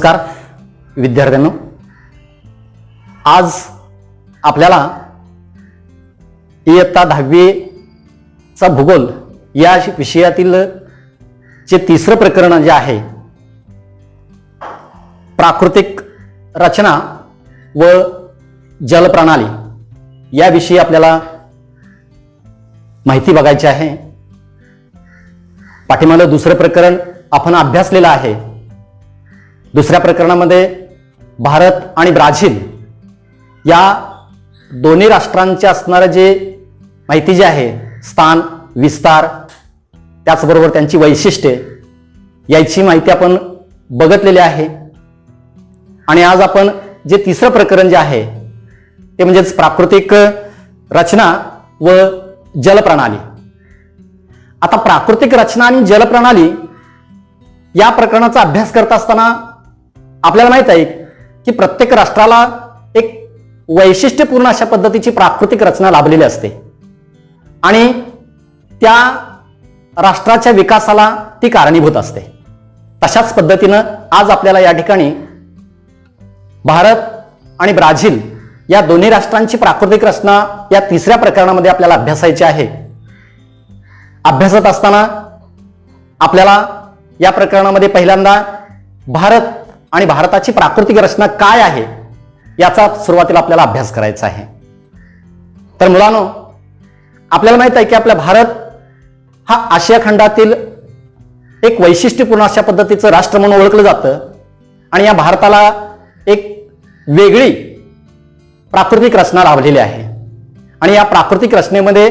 नमस्कार विद्यार्थ्यांनो, आज आपल्याला इयत्ता 10वीचा भूगोल या विषयातील जे तिसरं प्रकरण जे आहे प्राकृतिक रचना व जलप्रणाली याविषयी आपल्याला माहिती बघायची आहे। पाठीमागं दुसरं प्रकरण आपण अभ्यासलेलं आहे। दुसऱ्या प्रकरणामध्ये भारत आणि ब्राझील या दोन्ही राष्ट्रांचे असणारं जे माहिती जे आहे स्थान, विस्तार, त्याचबरोबर त्यांची वैशिष्ट्ये याची माहिती आपण बघितलेली आहे। आणि आज आपण जे तिसरं प्रकरण जे आहे ते म्हणजे प्राकृतिक रचना व जलप्रणाली। आता प्राकृतिक रचना आणि जलप्रणाली या प्रकरणाचा अभ्यास करत असताना आपल्याला माहित आहे की प्रत्येक राष्ट्राला एक वैशिष्ट्यपूर्ण अशा पद्धतीची प्राकृतिक रचना लाभलेली असते आणि त्या राष्ट्राच्या विकासाला ती कारणीभूत असते। तशाच पद्धतीनं आज आपल्याला या ठिकाणी भारत आणि ब्राझील या दोन्ही राष्ट्रांची प्राकृतिक रचना या तिसऱ्या प्रकरणामध्ये आपल्याला अभ्यासायची आहे। अभ्यासत असताना आपल्याला या प्रकरणामध्ये पहिल्यांदा भारत आणि भारताची प्राकृतिक रचना काय आहे याचा सुरुवातीला आपल्याला अभ्यास करायचा आहे। तर मुलांनो, आपल्याला माहित आहे की आपला भारत हा आशिया खंडातील एक वैशिष्ट्यपूर्ण अशा पद्धतीचं राष्ट्र म्हणून ओळखलं जातं आणि या भारताला एक वेगळी प्राकृतिक रचना लाभलेली आहे। आणि या प्राकृतिक रचनेमध्ये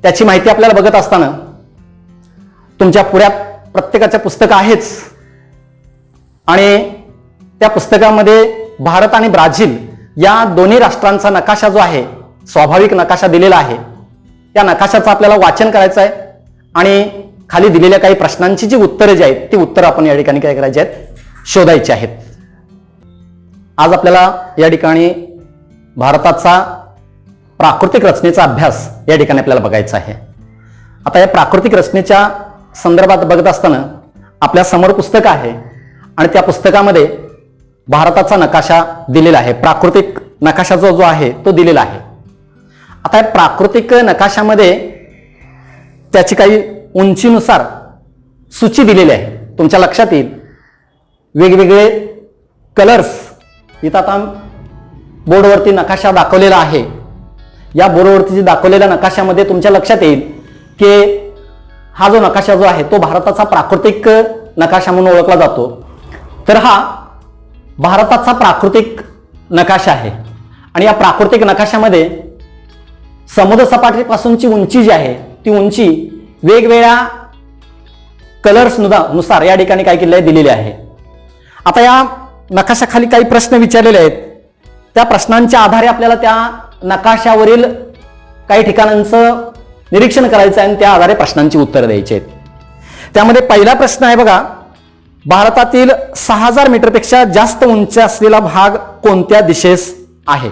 त्याची माहिती आपल्याला बघत असताना तुमच्या पुढ्यात प्रत्येकाच्या पुस्तकं आहेच आणि त्या पुस्तकामध्ये भारत आणि ब्राझील या दोन्ही राष्ट्रांचा नकाशा जो आहे स्वाभाविक नकाशा दिलेला आहे। त्या नकाशाचं आपल्याला वाचन करायचं आहे आणि खाली दिलेल्या काही प्रश्नांची जी उत्तरे जी आहेत ती उत्तरं आपण या ठिकाणी काय करायची आहेत, शोधायची आहेत। आज आपल्याला या ठिकाणी भारताचा प्राकृतिक रचनेचा अभ्यास या ठिकाणी आपल्याला बघायचा आहे। आता या प्राकृतिक रचनेच्या संदर्भात बघत असताना आपल्या समोर पुस्तक आहे आणि त्या पुस्तकामध्ये भारताचा नकाशा दिलेला आहे। प्राकृतिक नकाशा जो आहे तो दिलेला आहे। आता या प्राकृतिक नकाशामध्ये त्याची काही उंचीनुसार सूची दिलेली आहे। तुमच्या लक्षात येईल वेगवेगळे कलर्स इथं आता बोर्डवरती नकाशा दाखवलेला आहे। या बोर्डवरती दाखवलेल्या नकाशामध्ये तुमच्या लक्षात येईल की हा जो नकाशा जो आहे तो भारताचा प्राकृतिक नकाशा म्हणून ओळखला जातो। तर हा भारताचा प्राकृतिक नकाशा आहे आणि या प्राकृतिक नकाशामध्ये समुद्र सपाटीपासूनची उंची जी आहे ती उंची वेगवेगळ्या कलर्स नुसार या ठिकाणी काय केलेली दिलेली आहे। आता या नकाशाखाली काही प्रश्न विचारलेले आहेत। त्या प्रश्नांच्या आधारे आपल्याला त्या नकाशावरील काही ठिकाणांचं निरीक्षण करायचं आहे आणि त्या आधारे प्रश्नांची उत्तरं द्यायची आहेत। त्यामध्ये पहिला प्रश्न आहे बघा, भारतातील 6000 मीटरपेक्षा जास्त उंच असलेला भाग कोणत्या दिशेस आहे?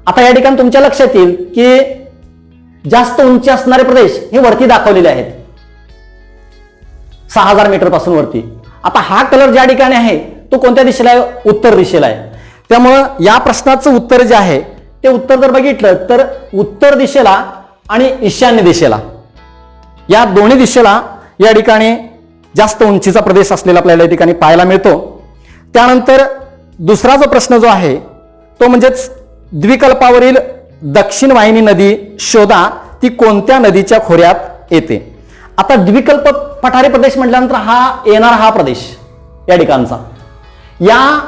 आता या ठिकाणी तुमच्या लक्षात येईल की जास्त उंची असणारे प्रदेश हे वरती दाखवलेले आहेत 6000 मीटर पासून वरती। आता हा कलर ज्या ठिकाणी आहे तो कोणत्या दिशेला आहे? उत्तर दिशेला आहे। त्यामुळं या प्रश्नाचं उत्तर जे आहे ते उत्तर जर बघितलं तर उत्तर दिशेला आणि ईशान्य दिशेला या दोन्ही दिशेला या ठिकाणी जास्त उंचीचा प्रदेश असलेला आपल्याला या ठिकाणी पाहायला मिळतो। त्यानंतर दुसरा जो प्रश्न जो आहे तो म्हणजेच द्विकल्पावरील दक्षिण वाहिनी नदी शोधा, ती कोणत्या नदीच्या खोऱ्यात येते? आता द्विकल्प पठारी प्रदेश म्हटल्यानंतर हा प्रदेश या ठिकाणचा, या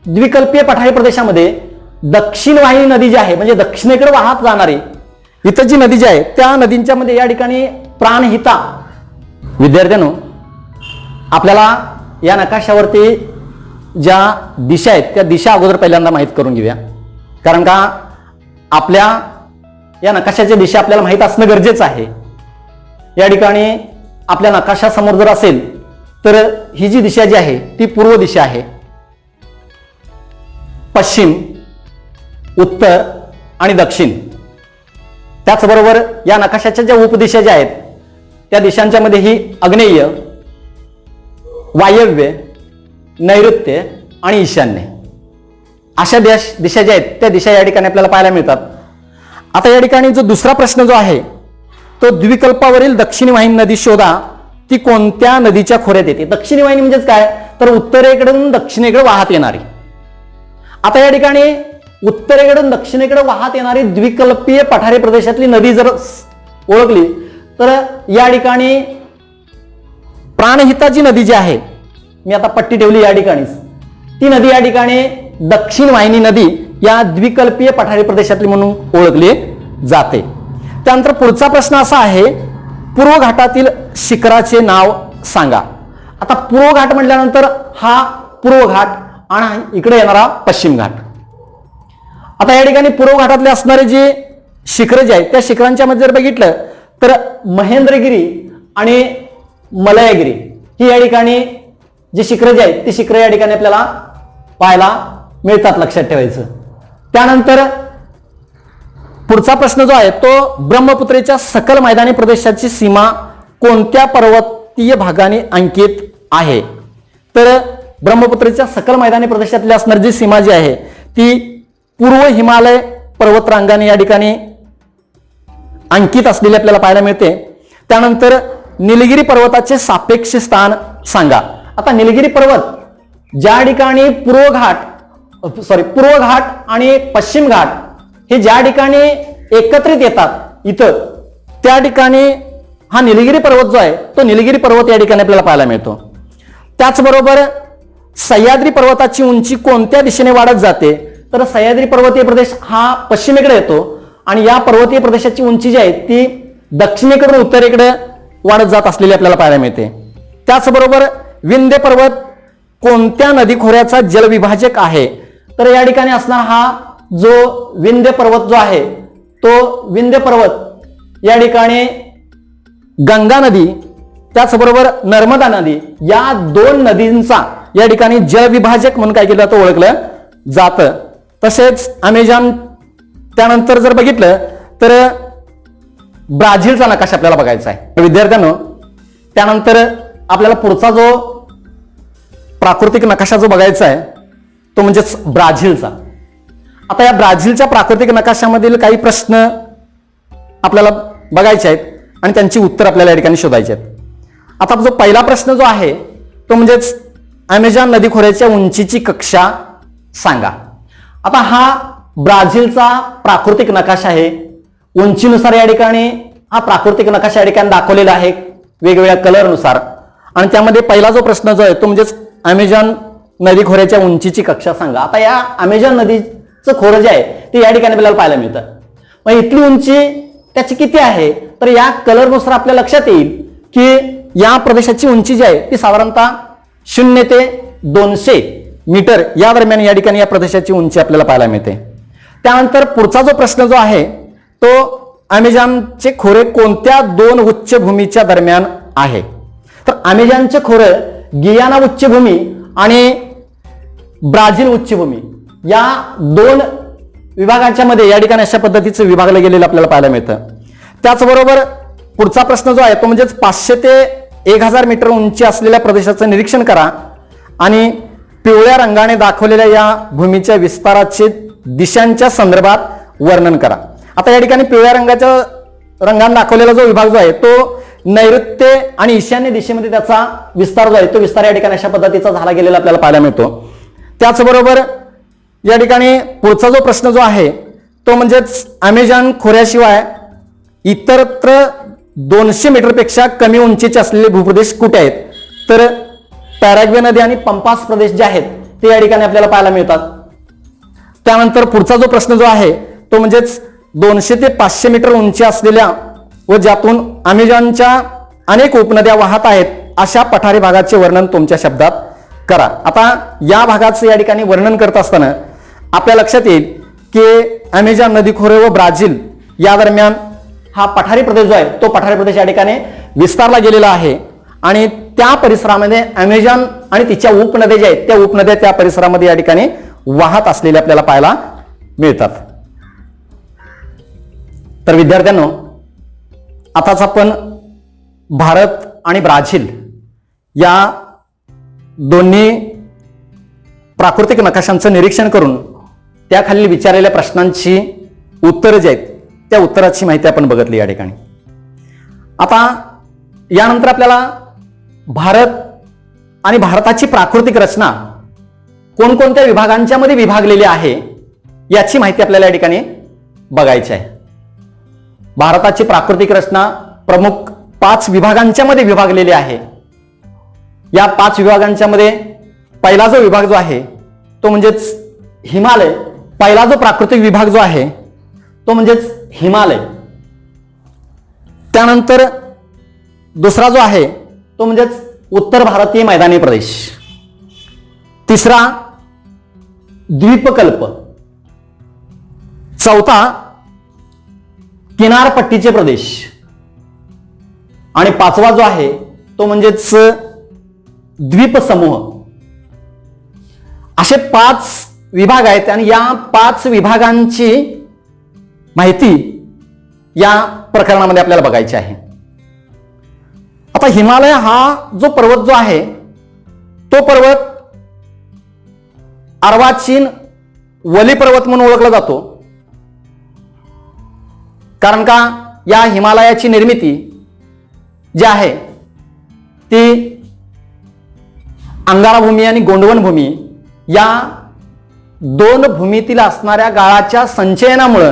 द्विकल्पीय पठारी प्रदेशामध्ये दक्षिण वाहिनी नदी जी आहे म्हणजे दक्षिणेकडे वाहत जाणारी इतर जी नदी जी आहे त्या नदींच्या मध्ये या ठिकाणी प्राणहिता। विद्यार्थ्यांनो, आपल्याला या नकाशावरती ज्या दिशा आहेत त्या दिशा अगोदर पहिल्यांदा माहीत करून घेऊया, कारण का आपल्या या नकाशाची दिशा आपल्याला माहीत असणं गरजेचं आहे। या ठिकाणी आपल्या नकाशासमोर जर असेल तर ही जी दिशा जी आहे ती पूर्व दिशा आहे, पश्चिम, उत्तर आणि दक्षिण। त्याचबरोबर या नकाशाच्या ज्या उपदिशा ज्या आहेत त्या दिशांच्या मध्ये ही आग्नेय, वायव्य नैऋत्य आणि ईशान्य अशा दिशा ज्या आहेत त्या दिशा या ठिकाणी आपल्याला पाहायला मिळतात. आता या ठिकाणी जो दुसरा प्रश्न जो आहे तो द्विकल्पावरील दक्षिणी वाहिनी नदी शोधा, ती कोणत्या नदीच्या खोऱ्यात येते. दक्षिणी वाहिनी म्हणजेच काय, तर उत्तरेकडून दक्षिणेकडे वाहत येणारी. आता या ठिकाणी उत्तरेकडून दक्षिणेकडे वाहत येणारी द्विकल्पीय पठारी प्रदेशातली नदी जर ओळखली तर या ठिकाणी प्राणहिताची नदी जी आहे, मी आता पट्टी ठेवली या ठिकाणीच, ती नदी या ठिकाणी दक्षिण वाहिनी नदी या द्विकल्पीय पठारी प्रदेशातली म्हणून ओळखली जाते. त्यानंतर पुढचा प्रश्न असा आहे, पूर्व घाटातील शिखराचे नाव सांगा. आता पूर्व घाट म्हटल्यानंतर हा पूर्व घाट आणि इकडे येणारा पश्चिम घाट. आता या ठिकाणी पूर्व घाटातले असणारे जे शिखर जे आहेत त्या शिखरांच्या मध्ये जर बघितलं तर महेंद्रगिरी आणि मलयगिरी ही या ठिकाणी जी शिखरं जी आहेत ती शिखरं या ठिकाणी आपल्याला पाहायला मिळतात, लक्षात ठेवायचं. त्यानंतर पुढचा प्रश्न जो आहे तो ब्रह्मपुत्रेच्या सकल मैदानी प्रदेशाची सीमा कोणत्या पर्वतीय भागाने अंकित आहे. तर ब्रह्मपुत्रेच्या सकल मैदानी प्रदेशातली असणारी जी सीमा जी आहे ती पूर्व हिमालय पर्वतरांगाने या ठिकाणी अंकित असलेली आपल्याला पाहायला मिळते. त्यानंतर निलगिरी पर्वताचे सापेक्ष स्थान सांगा. आता निलगिरी पर्वत ज्या ठिकाणी पूर्व घाट आणि पश्चिम घाट हे ज्या ठिकाणी एकत्रित येतात इथं, त्या ठिकाणी हा निलगिरी पर्वत जो आहे तो निलगिरी पर्वत या ठिकाणी आपल्याला पाहायला मिळतो. त्याचबरोबर सह्याद्री पर्वताची उंची कोणत्या दिशेने वाढत जाते. तर सह्याद्री पर्वतीय प्रदेश हा पश्चिमेकडे येतो आणि या पर्वतीय प्रदेशाची उंची जी आहे ती दक्षिणेकडून उत्तरेकडे वाढत जात असलेली आपल्याला पाहायला मिळते. त्याचबरोबर विंध्य पर्वत कोणत्या नदी खोऱ्याचा जलविभाजक आहे. तर या ठिकाणी असणार हा जो विंध्य पर्वत जो आहे तो विंध्य पर्वत या ठिकाणी गंगा नदी त्याचबरोबर नर्मदा नदी या दोन नदींचा या ठिकाणी जलविभाजक म्हणून काय केलं जातं, ओळखलं जातं. तसेच अमेझॉन, त्यानंतर जर बघितलं तर ब्राझीलचा नकाशा आपल्याला बघायचा आहे विद्यार्थ्यांनो. त्यानंतर आपल्याला पुढचा जो प्राकृतिक नकाशा जो बघायचा आहे तो म्हणजेच ब्राझीलचा. आता या ब्राझीलच्या प्राकृतिक नकाशामधील काही प्रश्न आपल्याला बघायचे आहेत आणि त्यांची उत्तर आपल्याला या ठिकाणी शोधायची आहेत. आता जो पहिला प्रश्न जो आहे तो म्हणजेच अमेझॉन नदी खोऱ्याच्या उंचीची कक्षा सांगा. आता हा ब्राझीलचा प्राकृतिक नकाशा आहे. उंचीनुसार या ठिकाणी हा प्राकृतिक नकाशा या ठिकाणी दाखवलेला आहे वेगवेगळ्या कलरनुसार. आणि त्यामध्ये पहिला जो प्रश्न जो आहे तो म्हणजेच अमेझॉन नदी खोऱ्याच्या उंचीची कक्षा सांगा. आता या अमेझॉन नदीचं खोरं जे आहे ते या ठिकाणी आपल्याला पाहायला मिळतं. मग इथली उंची त्याची किती आहे तर या कलरनुसार आपल्या लक्षात येईल की या प्रदेशाची उंची जी आहे ती साधारणतः 0 ते 200 मीटर या दरम्यान या ठिकाणी या प्रदेशाची उंची आपल्याला पाहायला मिळते. त्यानंतर पुढचा जो प्रश्न जो आहे तो अमेझॉनचे खोरे कोणत्या दोन उच्चभूमीच्या दरम्यान आहे. तर अमेझॉनचे खोरं गियाना उच्चभूमी आणि ब्राझील उच्चभूमी या दोन विभागांच्या मध्ये या ठिकाणी अशा पद्धतीचं विभागलं गेलेलं आपल्याला पाहायला मिळतं. त्याचबरोबर पुढचा प्रश्न जो आहे तो म्हणजेच 500 ते 1000 मीटर उंची असलेल्या प्रदेशाचं निरीक्षण करा आणि पिवळ्या रंगाने दाखवलेल्या या भूमीच्या विस्ताराचे दिशांच्या संदर्भात वर्णन करा. आता या ठिकाणी पिवळ्या रंगाने दाखवलेला जो विभाग जो आहे तो नैऋत्य आणि ईशान्य दिशेमध्ये त्याचा विस्तार जो आहे तो विस्तार या ठिकाणी अशा पद्धतीचा झाला गेलेला आपल्याला पाहायला मिळतो. त्याचबरोबर या ठिकाणी पुढचा जो प्रश्न जो आहे तो म्हणजेच अमेझॉन खोऱ्याशिवाय इतरत्र 200 मीटरपेक्षा कमी उंचीचे असलेले भूप्रदेश कुठे आहेत. तर पॅराग्वे नदी आणि पंपास प्रदेश जे आहेत ते या ठिकाणी आपल्याला पाहायला मिळतात. त्यानंतर पुढचा जो प्रश्न जो आहे तो म्हणजेच 200 ते 500 मीटर उंची असलेल्या व ज्यातून अमेझॉनच्या अनेक उपनद्या वाहत आहेत अशा पठारी भागाचे वर्णन तुमच्या शब्दात करा. आता या भागाचं या ठिकाणी वर्णन करत असताना आपल्या लक्षात येईल की अमेझॉन नदी खोरे व ब्राझील या दरम्यान हा पठारी प्रदेश जो आहे तो पठारी प्रदेश या ठिकाणी विस्तारला गेलेला आहे आणि त्या परिसरामध्ये अमेझॉन आणि तिच्या उपनद्या ज्या आहेत त्या उपनद्या त्या परिसरामध्ये या ठिकाणी वाहत असलेल्या आपल्याला पाहायला मिळतात. तर विद्यार्थ्यांनो, आताच आपण भारत आणि ब्राझील या दोन्ही प्राकृतिक नकाशांचं निरीक्षण करून त्याखालील विचारलेल्या प्रश्नांची उत्तरं जी आहेत त्या उत्तराची माहिती आपण बघितली या ठिकाणी. आता यानंतर आपल्याला भारत आणि भारताची प्राकृतिक रचना कोणकोणत्या विभागांच्या मध्ये विभागलेली आहे याची माहिती आपल्याला या ठिकाणी बघायची आहे. भारताची प्राकृतिक रचना प्रमुख 5 विभागांच्या मध्ये विभागलेली आहे. या 5 विभागांच्या मध्ये पहिला जो विभाग जो आहे तो म्हणजेच हिमालय. पहिला जो प्राकृतिक विभाग जो आहे तो म्हणजेच हिमालय. त्यानंतर दुसरा जो आहे तो म्हणजेच उत्तर भारतीय मैदानी प्रदेश. तिसरा द्वीपकल्प. चौथा किनारपट्टीचे प्रदेश. आणि पाचवा जो आहे तो म्हणजेच द्वीपसमूह. असे 5 विभाग आहेत आणि या 5 विभागांची माहिती या प्रकरणामध्ये आपल्याला बघायची आहे. आता हिमालय हा जो पर्वत जो आहे तो पर्वत अर्वाचीन वली पर्वत म्हणून ओळखला जातो. कारण का या हिमालयाची निर्मिती जी आहे ती अंगारा भूमी आणि गोंडवन भूमी या 2 भूमीतील असणाऱ्या गाळाच्या संचयनामुळे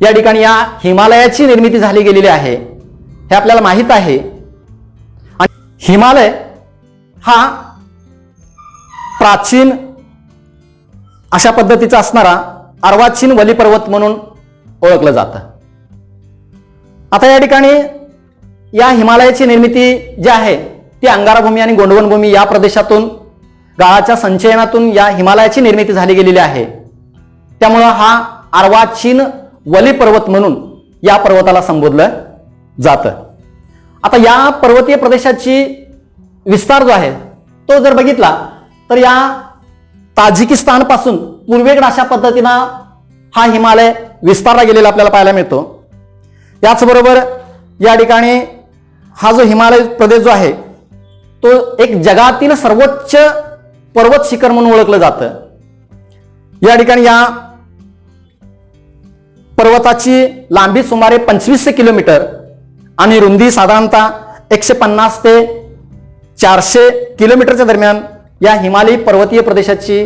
या ठिकाणी या हिमालयाची निर्मिती झाली गेलेली आहे हे आपल्याला माहित आहे. आणि हिमालय हा प्राचीन अशा पद्धतीचा असणारा अर्वाचीन वली पर्वत म्हणून ओळखलं जातं. आता या ठिकाणी या हिमालयाची निर्मिती जी आहे ती अंगारा भूमी आणि गोंडवन भूमी या प्रदेशातून गाळाच्या संचयनातून या हिमालयाची निर्मिती झाली गेलेली आहे. त्यामुळं हा अर्वाचीन वली पर्वत म्हणून या पर्वताला संबोधलं जातं. आता या पर्वतीय प्रदेशाची विस्तार जो आहे तो जर बघितला तर या ताजिकिस्तान पासून पूर्वेकडे अशा पद्धतीनं हा हिमालय विस्तारला गेलेला आपल्याला पाहायला मिळतो. याचबरोबर या ठिकाणी हा जो हिमालय प्रदेश जो आहे तो एक जगातील सर्वोच्च पर्वत शिखर म्हणून ओळखलं जातं. या ठिकाणी या पर्वताची लांबी सुमारे 2500 किलोमीटर आणि रुंदी साधारणतः 150 ते 400 किलोमीटरच्या दरम्यान या हिमालयी पर्वतीय प्रदेशाची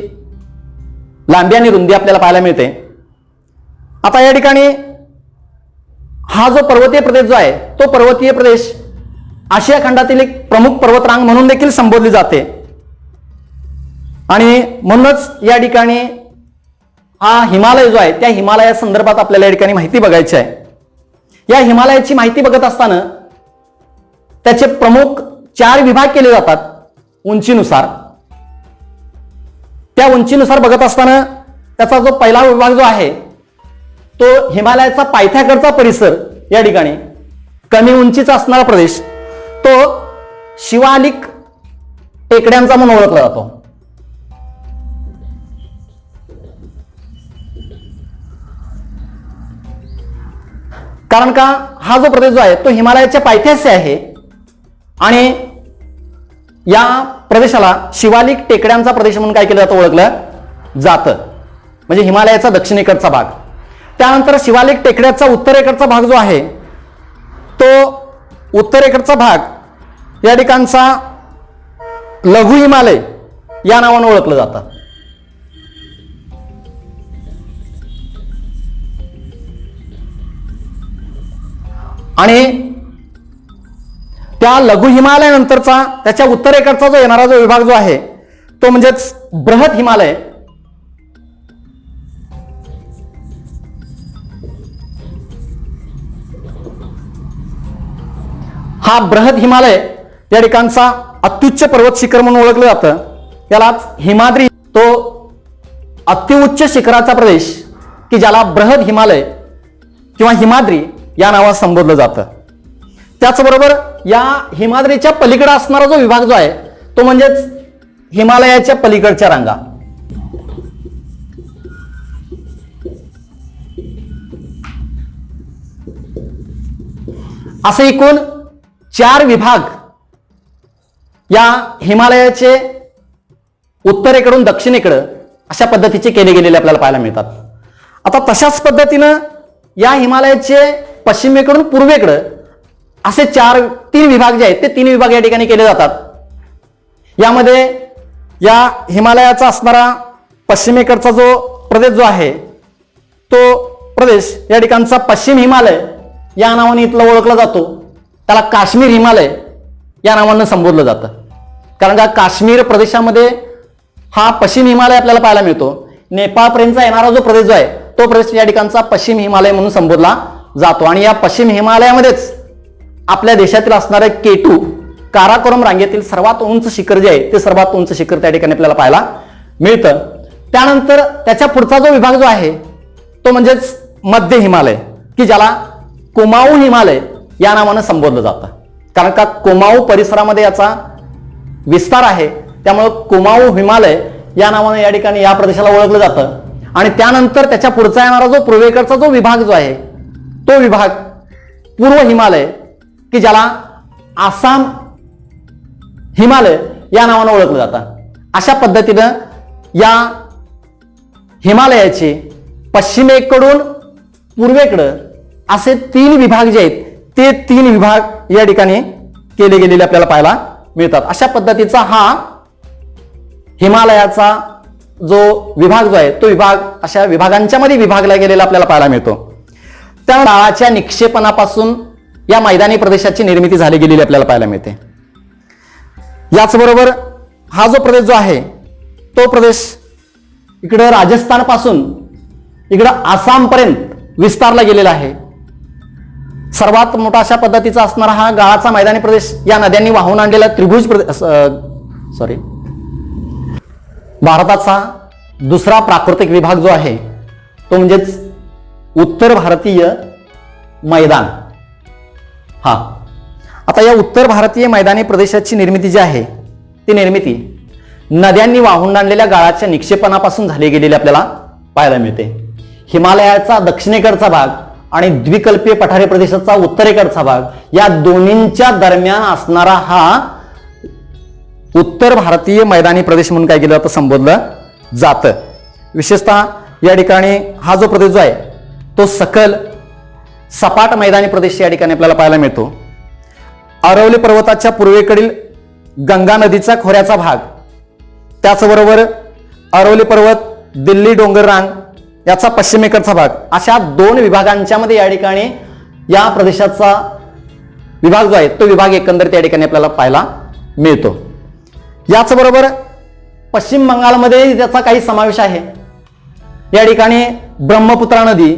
लांबी आणि रुंदी आपल्याला पाहायला मिळते. आता या ठिकाणी हा जो पर्वतीय प्रदेश जो आहे तो पर्वतीय प्रदेश आशिया खंडातील एक प्रमुख पर्वतरांग म्हणून देखील संबोधली जाते. आणि म्हणूनच या ठिकाणी हा हिमालय जो आहे त्या हिमालया संदर्भात आपल्याला या ठिकाणी माहिती बघायची आहे. या हिमालयाची माहिती बघत असताना त्याचे प्रमुख 4 विभाग केले जातात उंचीनुसार. त्या उंचीनुसार बघत असताना त्याचा जो पहिला विभाग जो आहे तो हिमालयाचा पायथ्याकडचा परिसर या ठिकाणी कमी उंचीचा असणारा प्रदेश तो शिवालिक टेकड्यांचा म्हणून ओळखला जातो. कारण का हा जो प्रदेश जो आहे तो हिमालयाच्या पायथ्याशी आहे आणि या प्रदेशाला शिवालिक टेकड्यांचा प्रदेश म्हणून काय केलं जातं ओळखलं जातं. म्हणजे हिमालयाचा दक्षिणेकडचा भाग. त्यानंतर शिवालिक टेकड्याचा उत्तरेकडचा भाग जो आहे तो उत्तरेकडचा भाग या ठिकाणचा लघु हिमालय या नावाने ओळखलं जातं. आणि त्या लघु हिमालयानंतरचा त्याच्या उत्तरेकडचा जो येणारा जो विभाग जो आहे तो म्हणजेच बृहत हिमालय. हा बृहत हिमालय या ठिकाणचा अत्युच्च पर्वत शिखर म्हणून ओळखलं जातं. यालाच हिमाद्री तो अत्युच्च शिखराचा प्रदेश की ज्याला बृहत हिमालय किंवा हिमाद्री या नावात संबोधलं जातं. त्याचबरोबर या हिमाद्रीच्या पलीकडे असणारा जो विभाग जो आहे तो म्हणजेच हिमालयाच्या पलीकडच्या रांगा. असे एकूण 4 विभाग या हिमालयाचे उत्तरेकडून दक्षिणेकडं अशा पद्धतीचे केले गेलेले आपल्याला पाहायला मिळतात. आता तशाच पद्धतीनं या हिमालयाचे पश्चिमेकडून पूर्वेकडं असे तीन विभाग जे आहेत ते 3 विभाग या ठिकाणी केले जातात. यामध्ये या हिमालयाचा असणारा पश्चिमेकडचा जो प्रदेश जो आहे तो प्रदेश या ठिकाणचा पश्चिम हिमालय या नावाने इथला ओळखला जातो. त्याला काश्मीर हिमालय या नावानं संबोधलं जातं. कारण का काश्मीर प्रदेशामध्ये हा पश्चिम हिमालय आपल्याला पाहायला मिळतो. नेपाळपर्यंतचा येणारा जो प्रदेश जो आहे तो प्रदेश या ठिकाणचा पश्चिम हिमालय म्हणून संबोधला जातो. आणि या पश्चिम हिमालयामध्येच आपल्या देशातील असणारे K2 काराकोरम रांगेतील सर्वात उंच शिखर जे आहे ते सर्वात उंच शिखर त्या ठिकाणी आपल्याला पाहायला मिळतं. त्यानंतर त्याच्या पुढचा जो विभाग जो आहे तो म्हणजेच मध्य हिमालय, की ज्याला कुमाऊ हिमालय या नावानं संबोधलं जातं. कारण का कुमाऊ परिसरामध्ये याचा विस्तार आहे, त्यामुळे कुमाऊ हिमालय या नावाने या ठिकाणी या प्रदेशाला ओळखलं जातं. आणि त्यानंतर त्याच्या पुढचा येणारा जो पूर्वेकडचा जो विभाग जो आहे तो विभाग पूर्व हिमालय, की ज्याला आसाम हिमालय या नावानं ओळखलं जातं. अशा पद्धतीनं या हिमालयाचे पश्चिमेकडून पूर्वेकडं असे 3 विभाग जे आहेत ते 3 विभाग या ठिकाणी केले गेलेले आपल्याला पाहायला मिळतात. अशा पद्धतीचा हा हिमालयाचा जो विभाग जो आहे तो विभाग अशा विभागांच्या मध्ये विभागला गेलेला आपल्याला पाहायला मिळतो. त्या गाळाच्या निक्षेपणापासून या मैदानी प्रदेशाची निर्मिती झाली गेलेली आपल्याला पाहायला मिळते. याचबरोबर हा जो प्रदेश जो आहे तो प्रदेश इकडं राजस्थानपासून इकडं आसामपर्यंत विस्तारला गेलेला आहे. सर्वात मोठा अशा पद्धतीचा असणारा हा गाळाचा मैदानी प्रदेश या नद्यांनी वाहून आणलेला त्रिभुज प्रदेश भारताचा दुसरा प्राकृतिक विभाग जो आहे तो म्हणजेच उत्तर भारतीय मैदान. आता या उत्तर भारतीय मैदानी प्रदेशाची निर्मिती जी आहे ती निर्मिती नद्यांनी वाहून आणलेल्या गाळाच्या निक्षेपणापासून झाली गेलेली आपल्याला पाहायला मिळते. हिमालयाचा दक्षिणेकडचा भाग आणि द्विकल्पीय पठारी प्रदेशाचा उत्तरेकडचा भाग या दोन्हींच्या दरम्यान असणारा हा उत्तर भारतीय मैदानी प्रदेश म्हणून काय केलं जातं, संबोधलं जातं. विशेषतः या ठिकाणी हा जो प्रदेश जो आहे तो सकल सपाट मैदानी प्रदेश या ठिकाणी आपल्याला पाहायला मिळतो. अरवली पर्वताच्या पूर्वेकडील गंगा नदीचा खोऱ्याचा भाग, त्याचबरोबर अरवली पर्वत, दिल्ली डोंगररांग याचा पश्चिमेकडचा भाग, अशा 2 विभागांच्या मध्ये या ठिकाणी या प्रदेशाचा विभाग जो आहे तो विभाग एकंदरीत या ठिकाणी आपल्याला पाहायला मिळतो. याचबरोबर पश्चिम बंगालमध्ये त्याचा काही समावेश आहे. या ठिकाणी ब्रह्मपुत्रा नदी,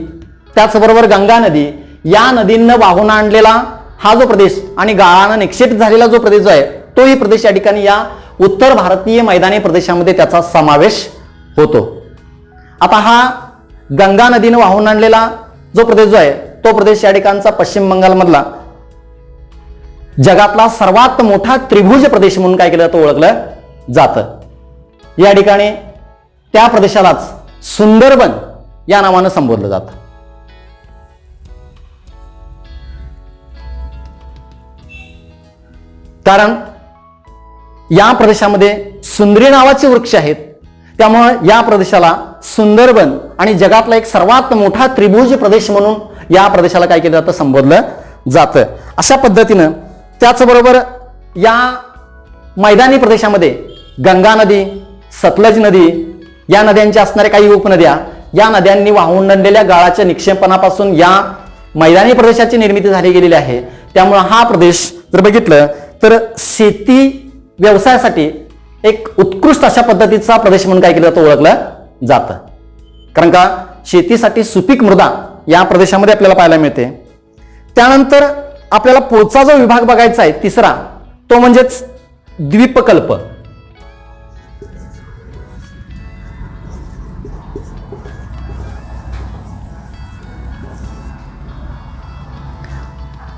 त्याचबरोबर गंगा नदी या नदींना वाहून आणलेला हा जो प्रदेश आणि गाळानं निक्षेपित झालेला जो प्रदेश जो आहे तोही प्रदेश या ठिकाणी या उत्तर भारतीय मैदानी प्रदेशामध्ये त्याचा समावेश होतो. आता हा गंगा नदीनं वाहून आणलेला जो प्रदेश जो आहे तो प्रदेश या ठिकाणचा पश्चिम बंगालमधला जगातला सर्वात मोठा त्रिभुज प्रदेश म्हणून काय केलं जातं, ओळखलं जातं. या ठिकाणी त्या प्रदेशालाच सुंदरबन या नावानं संबोधलं जातं. कारण या प्रदेशामध्ये सुंदरी नावाचे वृक्ष आहेत, त्यामुळे या प्रदेशाला सुंदरबन आणि जगातला एक सर्वात मोठा त्रिभुज प्रदेश म्हणून या प्रदेशाला काय केलं जातं, संबोधलं जातं. अशा पद्धतीनं त्याचबरोबर या मैदानी प्रदेशामध्ये गंगा नदी, सतलज नदी या नद्यांच्या असणाऱ्या काही उपनद्या या नद्यांनी वाहून आणलेल्या गाळाच्या निक्षेपणापासून या मैदानी प्रदेशाची निर्मिती झाली गेलेली आहे. त्यामुळे हा प्रदेश जर बघितलं तर शेती व्यवसायासाठी एक उत्कृष्ट अशा पद्धतीचा प्रदेश म्हणून काय केलं जातं, ओळखलं जातं. कारण का शेतीसाठी सुपीक मृदा या प्रदेशामध्ये आपल्याला पाहायला मिळते. त्यानंतर आपल्याला पुढचा जो विभाग बघायचा आहे तिसरा तो म्हणजेच द्वीपकल्प.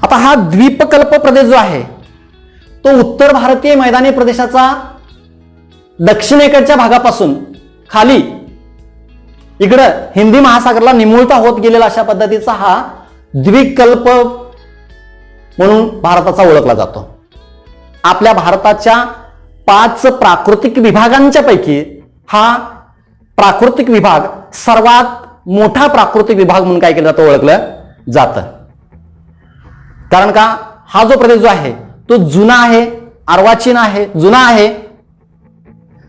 आता हा द्वीपकल्प प्रदेश जो आहे तो उत्तर भारतीय मैदानी प्रदेशाचा दक्षिणेकडच्या भागापासून खाली इकडं हिंदी महासागरला निमुळता होत गेलेला अशा पद्धतीचा हा द्वीपकल्प म्हणून भारताचा ओळखला जातो. आपल्या भारताच्या 5 प्राकृतिक विभागांच्या पैकी हा प्राकृतिक विभाग सर्वात मोठा प्राकृतिक विभाग म्हणून काय केलं जातं, ओळखलं जातं. कारण का हा जो प्रदेश जो आहे तो जुना आहे, अर्वाचीन आहे, जुना आहे.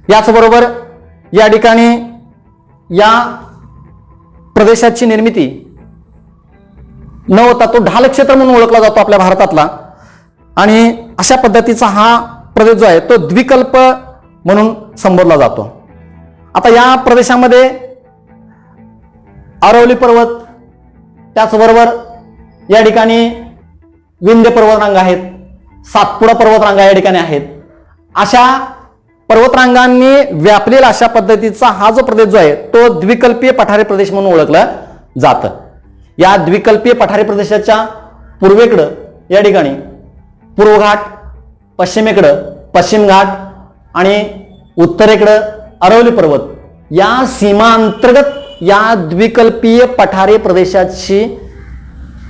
याचबरोबर या ठिकाणी या प्रदेशाची निर्मिती न होता तो ढाल क्षेत्र म्हणून ओळखला जातो आपल्या भारतातला. आणि अशा पद्धतीचा हा प्रदेश जो आहे तो द्विकल्प म्हणून संबोधला जातो. आता या प्रदेशामध्ये अरवली पर्वत, त्याचबरोबर या ठिकाणी विंध्य पर्वतरांगा आहेत, सातपुडा पर्वतरांगा या ठिकाणी आहेत. अशा पर्वतरांगांनी व्यापलेला अशा पद्धतीचा हा जो प्रदेश जो आहे तो द्विकल्पीय पठारी प्रदेश म्हणून ओळखलं जातं. या द्विकल्पीय पठारी प्रदेशाच्या पूर्वेकडं या ठिकाणी पूर्व घाट, पश्चिमेकडं पश्चिम घाट आणि उत्तरेकडं अरवली पर्वत या सीमांतर्गत या द्विकल्पीय पठारी प्रदेशाची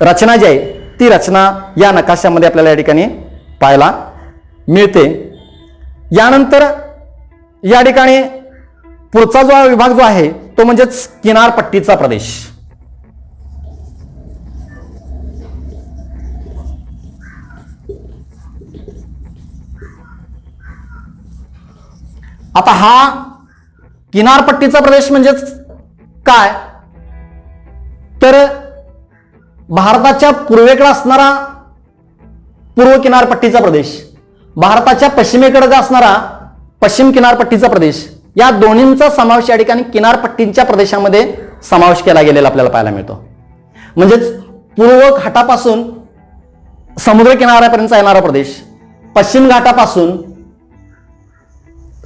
रचना जी आहे ती रचना या नकाशामध्ये आपल्याला या ठिकाणी पाहायला मिळते. यानंतर या ठिकाणी पुढचा जो विभाग जो आहे तो म्हणजेच किनारपट्टीचा प्रदेश. आता हा किनारपट्टीचा प्रदेश म्हणजेच काय, तर भारताच्या पूर्वेकडे असणारा पूर्व किनारपट्टीचा प्रदेश, भारताच्या पश्चिमेकडे असणारा पश्चिम किनारपट्टीचा प्रदेश, या दोन्हींचा समावेश या ठिकाणी किनारपट्टीच्या प्रदेशामध्ये समावेश केला गेलेला आपल्याला पाहायला मिळतो. म्हणजेच पूर्व घाटापासून समुद्र किनाऱ्यापर्यंत येणारा प्रदेश, पश्चिम घाटापासून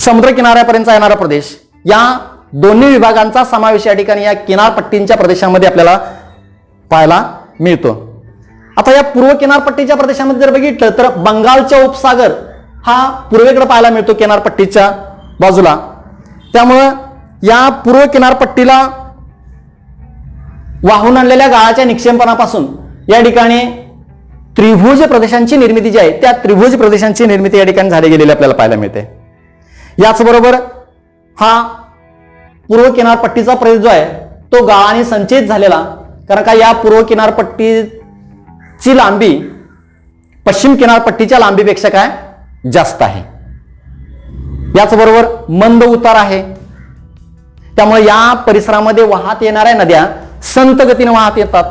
समुद्र किनाऱ्यापर्यंत येणारा प्रदेश, या दोन्ही विभागांचा समावेश या ठिकाणी या किनारपट्टीच्या प्रदेशामध्ये आपल्याला पाहायला मिळतो. आता या पूर्व किनारपट्टीच्या प्रदेशामध्ये जर बघितलं तर बंगालचा उपसागर हा पूर्वेकडे पाहायला मिळतो किनारपट्टीच्या बाजूला. त्यामुळं या पूर्व किनारपट्टीला वाहून आणलेल्या गाळाच्या निक्षेपणापासून या ठिकाणी त्रिभुज प्रदेशांची निर्मिती जी आहे त्या त्रिभुज प्रदेशांची निर्मिती या ठिकाणी झाली गेलेली आपल्याला पाहायला मिळते. याचबरोबर हा पूर्व किनारपट्टीचा प्रदेश जो आहे तो गाळाने संचयित झालेला, कारण का या पूर्व किनारपट्टीची लांबी पश्चिम किनारपट्टीच्या लांबीपेक्षा काय जास्त आहे. याचबरोबर मंद उतार आहे, त्यामुळे या परिसरामध्ये वाहत येणाऱ्या नद्या संत गतीने वाहत येतात.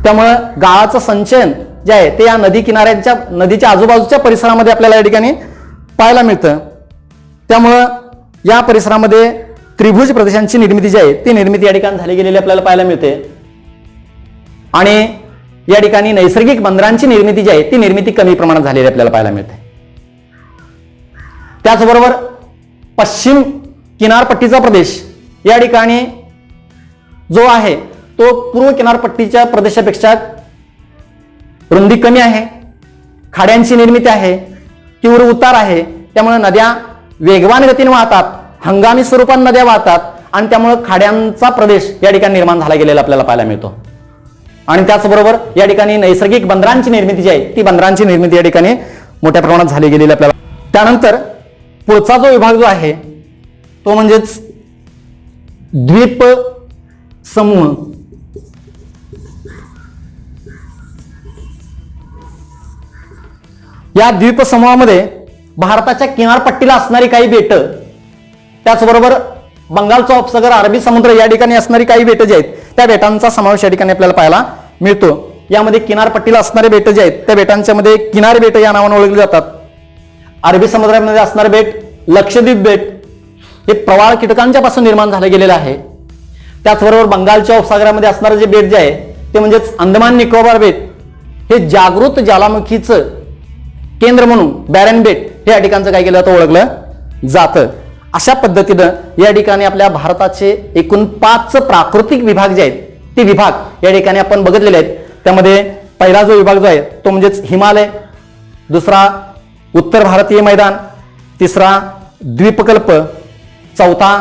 त्यामुळे गाळाचं संचयन जे आहे ते या नदीच्या आजूबाजूच्या परिसरामध्ये आपल्याला या ठिकाणी पाहायला मिळतं. त्यामुळं या परिसरामध्ये त्रिभुज प्रदेशांची निर्मिती जी आहे ती निर्मिती या ठिकाणी झाली गेलेली आपल्याला पाहायला मिळते. आणि या ठिकाणी नैसर्गिक बंदरांची निर्मिती जी आहे ती निर्मिती कमी प्रमाणात झालेली आपल्याला पाहायला मिळते. त्याचबरोबर पश्चिम किनारपट्टीचा प्रदेश या ठिकाणी जो आहे तो पूर्व किनारपट्टीच्या प्रदेशापेक्षा रुंदी कमी आहे, खाड्यांची निर्मिती आहे, तीव्र उतार आहे. त्यामुळे नद्या वेगवान गतीने वाहतात, हंगामी स्वरूपात नद्या वाहतात आणि त्यामुळे खाड्यांचा प्रदेश या ठिकाणी निर्माण झाला गेलेला आपल्याला पाहायला मिळतो. आणि त्याचबरोबर या ठिकाणी नैसर्गिक बंदरांची निर्मिती जी आहे ती बंदरांची निर्मिती या ठिकाणी मोठ्या प्रमाणात झाली गेलेली आपल्याला. त्यानंतर पुढचा जो विभाग जो आहे तो म्हणजेच द्वीप समूह. या द्वीप समूहामध्ये भारताच्या किनारपट्टीला असणारी काही बेटं, त्याचबरोबर बंगालचा उपसागर, अरबी समुद्र या ठिकाणी असणारी काही बेटं जी आहेत त्या बेटांचा समावेश या ठिकाणी आपल्याला पाहायला मिळतो. यामध्ये किनारपट्टीला असणारे बेटं जे आहेत त्या बेटांच्या मध्ये किनारी बेट या नावाने ओळखली जातात. अरबी समुद्रामध्ये असणारे बेट लक्षद्वीप बेट हे प्रवाळ कीटकांच्या पासून निर्माण झाले गेलेलं आहे. त्याचबरोबर बंगालच्या उपसागरामध्ये असणारे जे बेट जे आहे ते म्हणजेच अंदमान निकोबार बेट हे जागृत ज्वालामुखीचं केंद्र म्हणून बॅरन बेट हे या ठिकाणचं काय केलं जातं ओळखलं जातं. अशा पद्धतीनं या ठिकाणी आपल्या भारताचे एकूण 5 प्राकृतिक विभाग जे आहेत ते विभाग या ठिकाणी आपण बघितलेले आहेत. त्यामध्ये पहिला जो विभाग जो आहे तो म्हणजेच हिमालय, दुसरा उत्तर भारतीय मैदान, तिसरा द्वीपकल्प, चौथा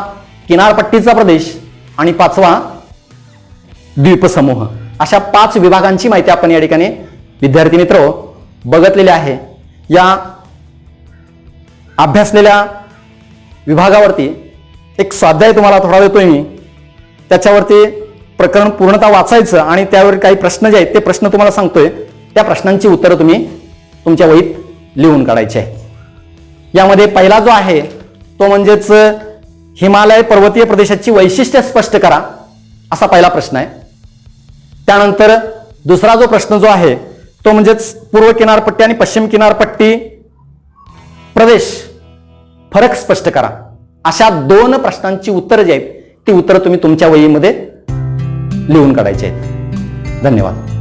किनारपट्टीचा प्रदेश आणि 5वा द्वीपसमूह. अशा 5 विभागांची माहिती आपण या ठिकाणी विद्यार्थी मित्र बघितलेली आहे. या अभ्यासलेल्या विभागावरती एक स्वाध्याय तुम्हाला थोडा देतोय मी. त्याच्यावरती प्रकरण पूर्णतः वाचायचं आणि त्यावर काही प्रश्न जे आहेत ते प्रश्न तुम्हाला सांगतोय. त्या प्रश्नांची उत्तरं तुम्ही तुमच्या वहीत लिहून काढायची आहेत. यामध्ये पहिला जो आहे तो म्हणजेच हिमालय पर्वतीय प्रदेशाची वैशिष्ट्ये स्पष्ट करा, असा पहिला प्रश्न आहे. त्यानंतर दुसरा जो प्रश्न जो आहे तो म्हणजेच पूर्व किनारपट्टी आणि पश्चिम किनारपट्टी प्रदेश फरक स्पष्ट करा. अशा 2 प्रश्नांची उत्तरं जी आहेत ती उत्तरं तुम्ही तुमच्या वहीमध्ये लिहून काढायची आहेत. धन्यवाद.